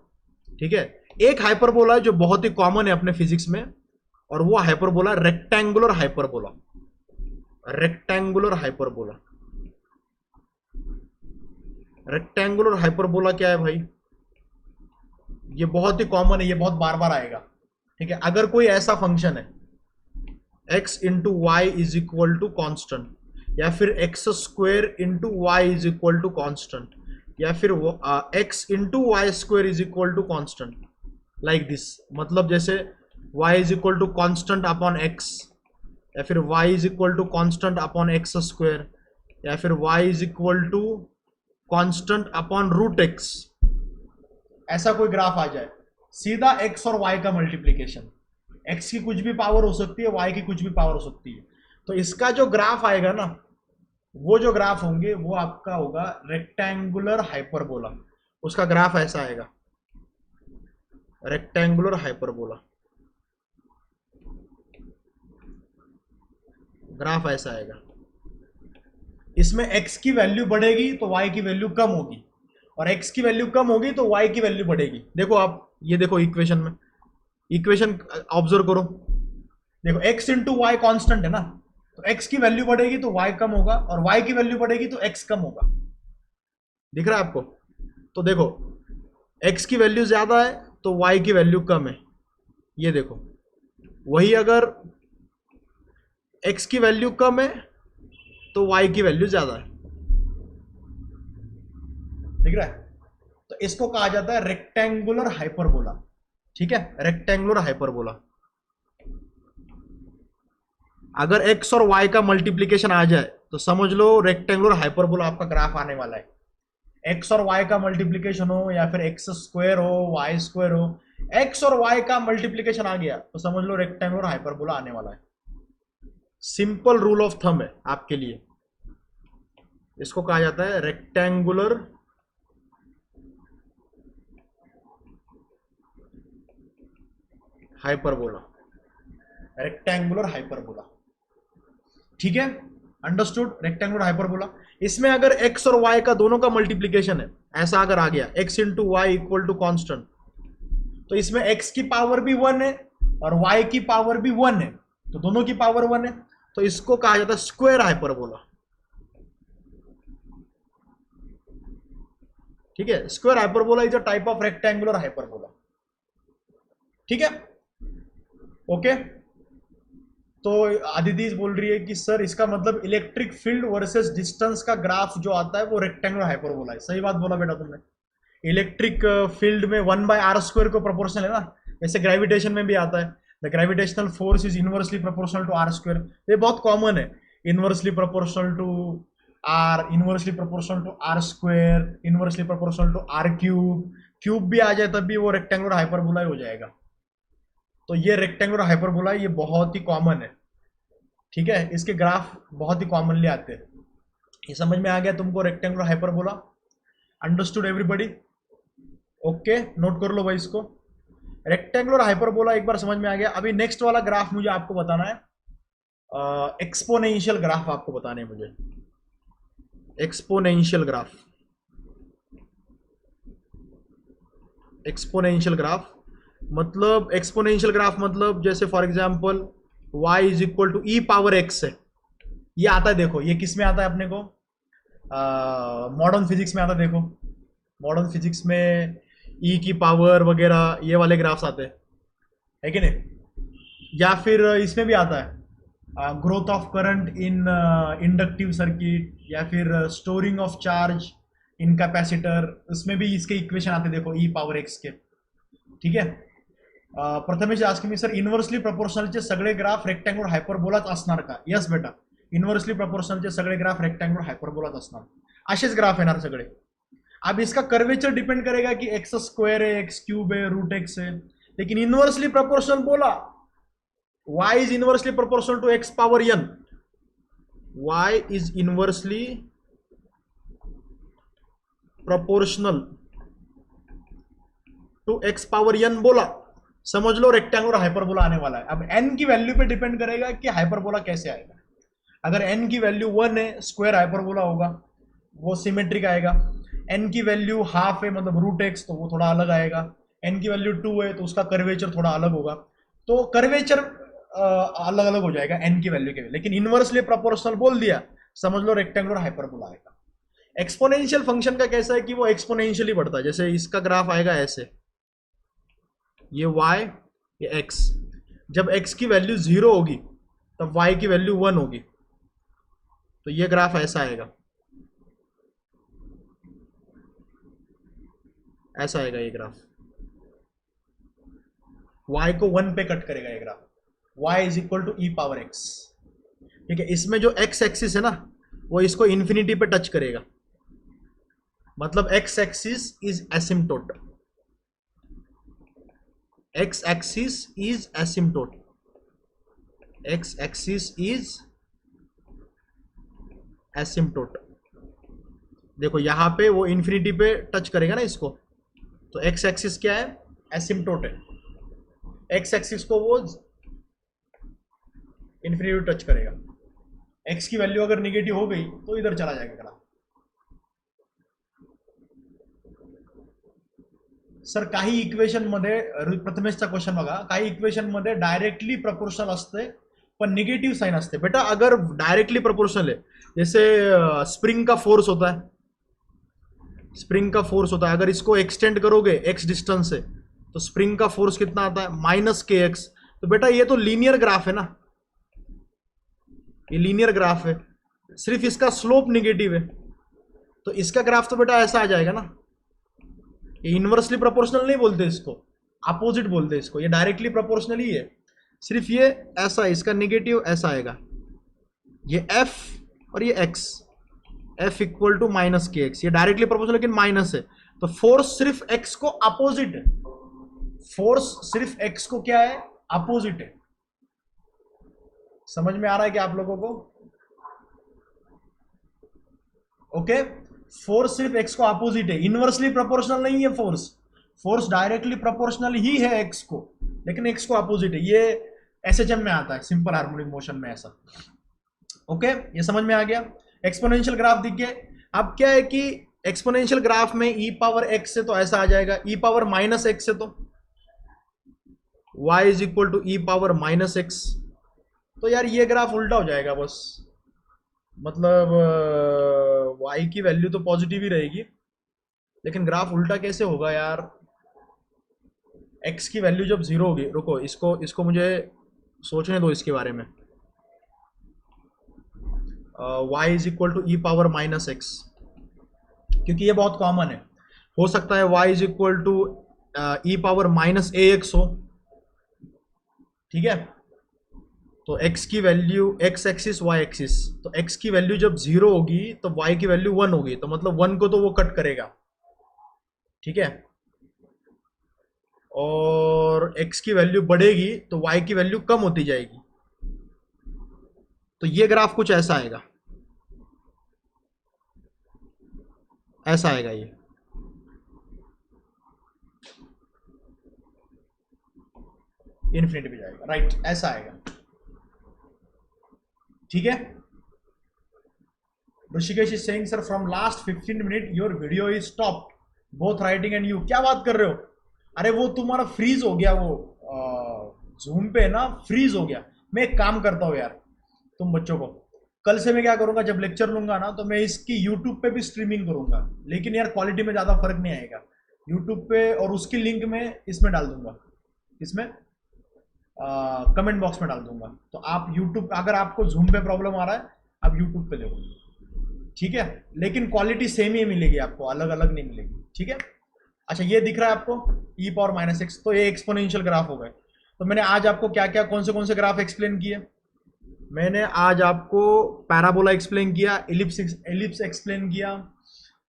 ठीक है। एक हाइपरबोला जो बहुत ही कॉमन है अपने फिजिक्स में, और वो hyperbola rectangular hyperbola. Rectangular hyperbola, rectangular hyperbola क्या है भाई, ये बहुत ही कॉमन है, ये बहुत बार बार आएगा, ठीक है। अगर कोई ऐसा फंक्शन है x into y is equal to constant, या फिर x square into y is equal to constant, या फिर x into y square is equal to constant, like this. मतलब जैसे y is equal to constant upon x, या फिर y is equal to constant upon x square, या फिर y is equal to constant upon root x, ऐसा कोई graph आ जाए, सीधा x और y का मल्टीप्लीकेशन, x की कुछ भी पावर हो सकती है, y की कुछ भी पावर हो सकती है। तो इसका जो ग्राफ आएगा ना, वो जो ग्राफ होंगे वो आपका होगा रेक्टेंगुलर हाइपरबोला। उसका ग्राफ ऐसा आएगा, रेक्टेंगुलर हाइपरबोला, ग्राफ ऐसा आएगा। इसमें x की वैल्यू बढ़ेगी तो y की वैल्यू कम होगी, और x की वैल्यू कम होगी तो y की वैल्यू बढ़ेगी। देखो आप, ये देखो इक्वेशन में, इक्वेशन ऑब्जर्व करो, देखो x इंटू वाई कॉन्स्टेंट है ना, तो x की वैल्यू बढ़ेगी तो y कम होगा, और y की वैल्यू बढ़ेगी तो x कम होगा। दिख रहा है आपको? तो देखो x की वैल्यू ज्यादा है तो y की वैल्यू कम है, ये देखो। वही अगर x की वैल्यू कम है तो y की वैल्यू ज्यादा है। दिख रहा है? तो इसको कहा जाता है रेक्टेंगुलर हाइपरबोला। ठीक है, रेक्टेंगुलर हाइपरबोला। अगर x और y का मल्टीप्लीकेशन आ जाए तो समझ लो रेक्टेंगुलर हाइपरबोला आपका ग्राफ आने वाला है। x और y का मल्टीप्लीकेशन हो या फिर x स्क्वायर हो, y स्क्वायर हो, x और y का मल्टीप्लीकेशन आ गया तो समझ लो रेक्टेंगुलर हाइपरबोला आने वाला है। सिंपल रूल ऑफ थंब है आपके लिए, इसको कहा जाता है रेक्टेंगुलर हाइपरबोला, रेक्टेंगुलर हाइपरबोला। ठीक है, अंडरस्टूड? Rectangular hyperbola. इसमें अगर x और y का दोनों का मल्टीप्लीकेशन है, ऐसा अगर आ गया x into y equal to constant, तो इसमें x की पावर भी 1 है और y की पावर भी 1 है, तो दोनों की पावर 1 है, तो इसको कहा जाता है स्क्वायर हाइपरबोला। ठीक है, square hyperbola is a type of rectangular hyperbola. ठीक है, ओके। तो आदिति बोल रही है कि सर इसका मतलब इलेक्ट्रिक फील्ड वर्सेस डिस्टेंस का ग्राफ जो आता है वो रेक्टेंगुलर हाइपरबोला है। सही बात बोला बेटा तुमने। इलेक्ट्रिक फील्ड में 1/r² को प्रोपोर्शनल है ना, जैसे ग्रेविटेशन में भी आता है, the gravitational force is inversely proportional to r²। ये बहुत कॉमन है, inversely proportional to r, inversely proportional to r², inversely proportional to r³। Cube भी आ जाए तब भी वो रेक्टेंगुलर हाइपरबोला हो जाएगा। तो ये रेक्टेंगुलर हाइपरबोला, ये बहुत ही कॉमन है। ठीक है, इसके ग्राफ बहुत ही कॉमनली आते हैं। ये समझ में आ गया तुमको rectangular hyperbola? Understood everybody? Okay, note कर लो भाई इसको। रेक्टेंगुलर हाइपरबोला एक बार समझ में आ गया। अभी नेक्स्ट वाला ग्राफ मुझे आपको बताना है, एक्सपोनेंशियल ग्राफ आपको बताने हैं मुझे। एक्सपोनेंशियल ग्राफ, एक्सपोनेंशियल ग्राफ मतलब, एक्सपोनेंशियल ग्राफ मतलब जैसे for example y is equal to e power x है। ये आता है, देखो ये किस में आता है अपने को, मॉडर्न फिजिक्स में आता है। देखो मॉडर्न फिजिक्स में e की पावर वगैरह ये वाले ग्राफ्स आते हैं, है कि नहीं? या फिर इसमें भी आता है growth of current in inductive circuit, या फिर storing of charge in capacitor, उसमें भी इसके इक्वेशन आते हैं, देखो ई पावर x के। ठीक है, Prathamesh asking me sir inversely प्रोपोर्शनलचे सगळे ग्राफ रेक्टेंगुलर हायपरबोलाच असणार का? यस बेटा, इनवर्सली प्रोपोर्शनलचे सगळे ग्राफ रेक्टेंगुलर हायपरबोलाच असणार, असेच ग्राफ येणार सगळे। अब इसका कर्वेचर डिपेंड करेगा कि x² है, x³ है, √x है, लेकिन इनवर्सली प्रोपोर्शनल बोला, y is inversely proportional to x power n, y is inversely proportional to x power n बोला, समझ लो रेक्टेंगुलर हाइपरबोला आने वाला है। अब n की वैल्यू पे डिपेंड करेगा कि हाइपरबोला कैसे आएगा। अगर n की वैल्यू 1 है, स्क्वायर हाइपरबोला होगा, वो सिमेट्रिक आएगा। n की वैल्यू हाफ है, मतलब √x, तो वो थोड़ा अलग आएगा। n की वैल्यू 2 है तो उसका कर्वेचर थोड़ा अलग होगा। तो कर्वेचर अलग अलग हो जाएगा n की वैल्यू के, लेकिन इनवर्सली प्रोपोर्शनल बोल दिया, समझ लो रेक्टेंगुलर हाइपरबोला आएगा। एक्सपोनेंशियल फंक्शन का कैसा है कि वो एक्सपोनेंशियली बढ़ता है। जैसे इसका ग्राफ आएगा ऐसे, ये y, ये x, जब x की वैल्यू 0 होगी तब y की वैल्यू 1 होगी, तो ये ग्राफ ऐसा आएगा, ऐसा आएगा ये ग्राफ। y को 1 पे कट करेगा ये graph, y is equal to e power x। ठीक है, इसमें जो x एक्सिस है ना, वो इसको इंफिनिटी पे टच करेगा, मतलब x axis is asymptote, x axis is asymptote. X axis is asymptote. देखो यहां पे वो इंफिनिटी पे टच करेगा ना इसको, तो एक्स एक्सिस क्या है, एसिम्प्टोट है। एक्स एक्सिस को वो इंफिनिटी टच करेगा। एक्स की वैल्यू अगर निगेटिव हो गई तो इधर चला जाएगा ग्राफ। सर काही इक्वेशन मध्ये, प्रथमेशचा क्वेश्चन बघा, काही इक्वेशन मध्ये डायरेक्टली प्रपोर्शनल असते पण निगेटिव साइन असते। बेटा अगर डायरेक्टली प्रपोर्शनल है, जैसे स्प्रिंग का फोर्स होता है, स्प्रिंग का फोर्स होता है, अगर इसको एक्सटेंड करोगे एक्स डिस्टेंस से तो स्प्रिंग का फोर्स कितना आता है, माइनस के एक्स। तो बेटा ये तो लीनियर ग्राफ है ना, ये लीनियर ग्राफ है, सिर्फ इसका स्लोप निगेटिव है, तो इसका ग्राफ तो बेटा ऐसा आ जाएगा ना। ये इनवर्सली प्रोपोर्शनल नहीं बोलते इसको, अपोजिट बोलते इसको, ये डायरेक्टली प्रोपोर्शनल ही है, सिर्फ ये ऐसा, इसका निगेटिव ऐसा आएगा, ये एफ और ये x, F equal to minus k x, ये डायरेक्टली प्रोपोर्शनल लेकिन माइनस है, तो फोर्स सिर्फ एक्स को अपोजिट है, फोर्स सिर्फ एक्स को क्या है, अपोजिट है। समझ में आ रहा है क्या आप लोगों को? ओके, फोर्स सिर्फ एक्स को अपोजिट है, इनवर्सली प्रोपोर्शनल नहीं है फोर्स, फोर्स डायरेक्टली प्रोपोर्शनल ही है एक्स को, लेकिन एक्स को अपोजिट है। ये एसएचएम में आता है, सिंपल हार्मोनिक मोशन में ऐसा। ओके, ये समझ में आ गया। एक्सपोनेंशियल ग्राफ दिख गया। अब क्या है कि एक्सपोनेंशियल ग्राफ में ई पावर एक्स से तो ऐसा आ जाएगा, ई पावर माइनस एक्स से तो y is equal to e power minus x. तो यार ये ग्राफ उल्टा हो जाएगा बस, मतलब y की वैल्यू तो पॉजिटिव ही रहेगी, लेकिन ग्राफ उल्टा कैसे होगा यार, x की वैल्यू जब जीरो होगी, रुको इसको मुझे सोचने दो इसके बारे में। y is equal to e power minus x, क्योंकि ये बहुत कॉमन है, हो सकता है y is equal to e power minus a x हो, ठीक है। तो x की value, x axis y axis, तो x की वैल्यू जब जीरो होगी तो y की वैल्यू 1 होगी, तो मतलब 1 को तो वो कट करेगा, ठीक है। और x की वैल्यू बढ़ेगी तो y की वैल्यू कम होती जाएगी, तो ये ग्राफ कुछ ऐसा आएगा, ऐसा आएगा, ये इन्फिनिटी पे जाएगा, राइट, ऐसा आएगा, ठीक है। Rishikesh is saying sir from last 15 minute your video is stopped both writing and you. क्या बात कर रहे हो? अरे वो तुम्हारा फ्रीज हो गया, वो जूम पे ना फ्रीज हो गया। मैं एक काम करता हूँ यार, तुम बच्चों को, कल से मैं क्या करूंगा, जब लेक्चर लूंगा ना तो मैं इसकी यूट्यूब पे भी स्ट्रीमिंग करूंगा, लेकिन यार क्वालिटी में ज्यादा फर्क नहीं आएगा यूट्यूब पे, और उसकी लिंक मैं इसमें डाल दूंगा, इसमें कमेंट बॉक्स में डाल दूंगा। तो आप यूट्यूब, अगर आपको जूम पे प्रॉब्लम आ रहा है आप यूट्यूब पे देखो, ठीक है, लेकिन क्वालिटी सेम ही मिलेगी आपको, अलग अलग नहीं मिलेगी, ठीक है। अच्छा ये दिख रहा है आपको ई पावर माइनस एक्स, तो ये एक्सपोनेंशियल ग्राफ हो गए। तो मैंने आज आपको क्या क्या, कौन से ग्राफ एक्सप्लेन किए? मैंने आज आपको पैराबोला एक्सप्लेन किया, एलिप्स एक्सप्लेन किया,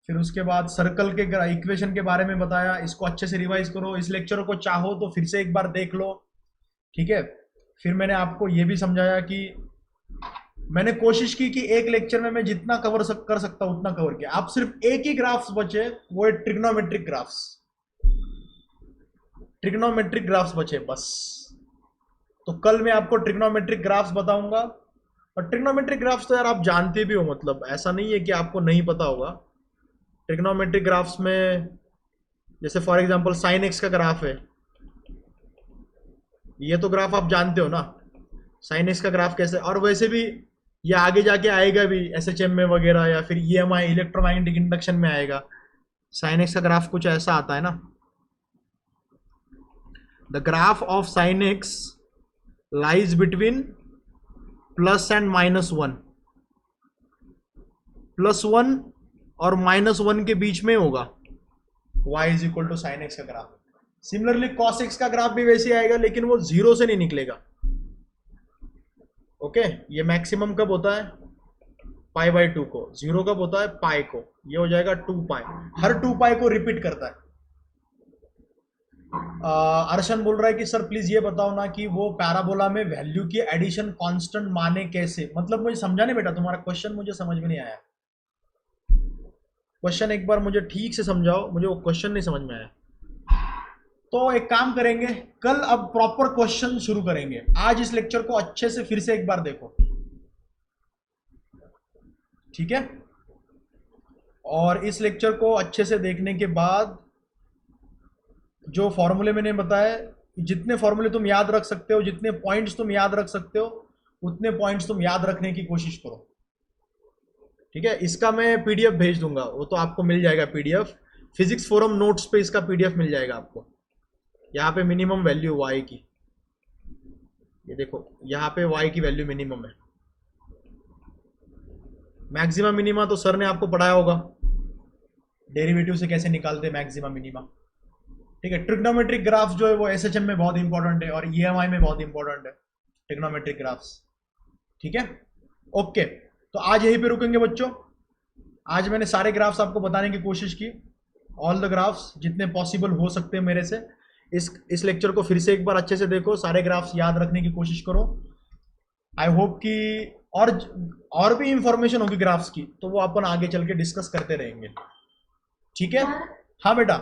फिर उसके बाद सर्कल के इक्वेशन के बारे में बताया। इसको अच्छे से रिवाइज करो, इस लेक्चर को चाहो तो फिर से एक बार देख लो, ठीक है। फिर मैंने आपको यह भी समझाया कि मैंने कोशिश की कि एक लेक्चर में मैं जितना कर सकता हूं उतना कवर किया। आप सिर्फ एक ही ग्राफ्स बचे, वो है ट्रिग्नोमेट्रिक ग्राफ्स, ट्रिग्नोमेट्रिक ग्राफ्स बचे बस। तो कल मैं आपको ट्रिग्नोमेट्रिक ग्राफ्स बताऊंगा, और ट्रिग्नोमेट्रिक ग्राफ्स तो यार आप जानते भी हो, मतलब ऐसा नहीं है कि आपको नहीं पता होगा। ट्रिग्नोमेट्रिक ग्राफ्स में जैसे फॉर एग्जांपल साइन एक्स का ग्राफ है, ये तो ग्राफ आप जानते हो ना, साइन एक्स का ग्राफ कैसे, और वैसे भी ये आगे जाके आएगा भी एसएचएम में वगैरह, या फिर ईएमआई इलेक्ट्रोमैग्नेटिक इंडक्शन में आएगा। साइन एक्स का ग्राफ कुछ ऐसा आता है ना, the graph of sine x lies between plus and -1, +1 और -1 के बीच में होगा y is equal to sine x का ग्राफ। सिमिलरली कॉस एक्स का ग्राफ भी वैसे आएगा, लेकिन वो 0 से नहीं निकलेगा, ओके। ये मैक्सिमम कब होता है, π/2 को, 0 कब होता है, पाई को, ये हो जाएगा 2 पाई, हर 2 पाई को रिपीट करता है। अर्शन बोल रहा है कि सर प्लीज ये बताओ ना कि वो पैराबोला में वैल्यू की एडिशन कांस्टेंट माने कैसे, मतलब मुझे समझा नहीं बेटा, तुम्हारा क्वेश्चन मुझे समझ में नहीं आया। क्वेश्चन एक बार मुझे ठीक से समझाओ, मुझे वो क्वेश्चन नहीं समझ में आया। तो एक काम करेंगे, कल अब प्रॉपर क्वेश्चन शुरू करेंगे। आज इस लेक्चर को अच्छे से फिर से एक बार देखो, ठीक है? और इस लेक्चर को अच्छे से देखने के बाद जो फॉर्मूले मैंने बताए, जितने फॉर्मूले तुम याद रख सकते हो, जितने पॉइंट्स तुम याद रख सकते हो, उतने पॉइंट्स तुम याद रखने की कोशिश करो, ठीक है? इसका मैं पीडीएफ भेज दूंगा, वो तो आपको मिल जाएगा पीडीएफ। फिजिक्स फोरम नोट्स पे इसका पीडीएफ मिल जाएगा आपको। यहाँ पे मिनिमम वैल्यू y की, ये देखो यहाँ पे y की वैल्यू मिनिमम है। मैक्सिमा मिनिमा तो सर ने आपको पढ़ाया होगा, डेरिवेटिव से कैसे निकालते हैं मैक्सिमा मिनिमा, ठीक है? ट्रिग्नोमेट्रिक ग्राफ जो है वो एसएचएम में बहुत इंपॉर्टेंट है और ईएमआई में बहुत इंपॉर्टेंट है, ट्रिग्नोमेट्रिक ग्राफ्स, ठीक है? ओके, तो आज यहीं पे रुकेंगे बच्चों। आज मैंने सारे ग्राफ्स आपको बताने की कोशिश की, ऑल द ग्राफ्स जितने पॉसिबल हो सकते हैं मेरे से। इस लेक्चर को फिर से एक बार अच्छे से देखो, सारे ग्राफ्स याद रखने की कोशिश करो। आई होप कि और भी इंफॉर्मेशन होगी ग्राफ्स की, तो वो अपन आगे चल के डिस्कस करते रहेंगे, ठीक है? हाँ बेटा,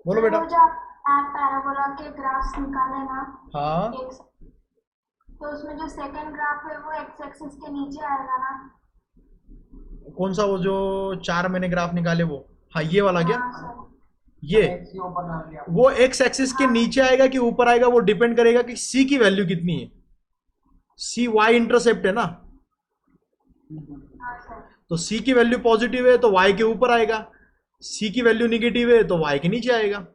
बोलो बेटा। जो आप पैराबोला के ग्राफ्स निकाले ना, हाँ, तो उसमें जो सेकंड ग्राफ है वो एक्स एक्सिस के नीचे आएगा ना? कौन सा? वो जो 4 मैंने ग्राफ निकाले वो? हाँ, ये वाला क्या? हाँ सर। ये वो एक्स एक्सिस के नीचे आएगा कि ऊपर आएगा, वो डिपेंड करेगा कि सी की वैल्यू कितनी है। सी वाई इंटरसेप्ट है ना, हाँ सर। तो सी की वैल्यू पॉजिटिव है तो वाई के ऊपर आएगा, सी की वैल्यू निगेटिव है तो वाई के नीचे आएगा।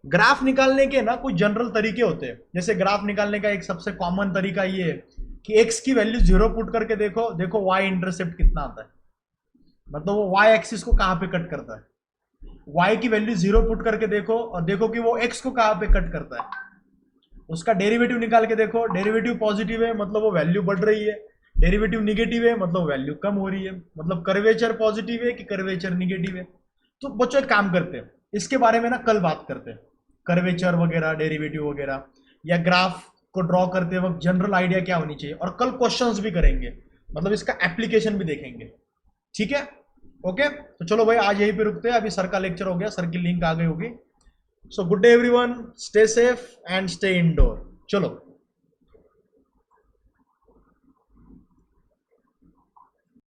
ग्राफ निकालने के ना कुछ जनरल तरीके होते हैं। जैसे ग्राफ निकालने का एक सबसे कॉमन तरीका ये है कि एक्स की वैल्यू 0 पुट करके देखो, देखो वाई इंटरसेप्ट कितना आता है, मतलब वो वाई एक्सिस को कहां पे कट करता है। y की वैल्यू 0 पुट करके देखो और देखो कि वो x को कहां पे कट करता है। उसका डेरिवेटिव निकाल के देखो, डेरिवेटिव पॉजिटिव है मतलब वो वैल्यू बढ़ रही है, डेरिवेटिव निगेटिव है मतलब वैल्यू कम हो रही है, मतलब कर्वेचर पॉजिटिव है कि कर्वेचर निगेटिव है। तो बच्चों एक काम करते हैं, इसके बारे में ना कल बात करते हैं, कर्वेचर वगैरह, डेरिवेटिव वगैरह, या ग्राफ को ड्रॉ करते वक्त जनरल आइडिया क्या होनी चाहिए, और कल क्वेश्चंस भी करेंगे, मतलब इसका एप्लीकेशन भी देखेंगे, ठीक है? ओके, तो चलो भाई आज यहीं पे रुकते हैं, अभी सर का लेक्चर हो गया, सर की लिंक आ गई होगी। So good day everyone, stay safe and stay indoor. चलो।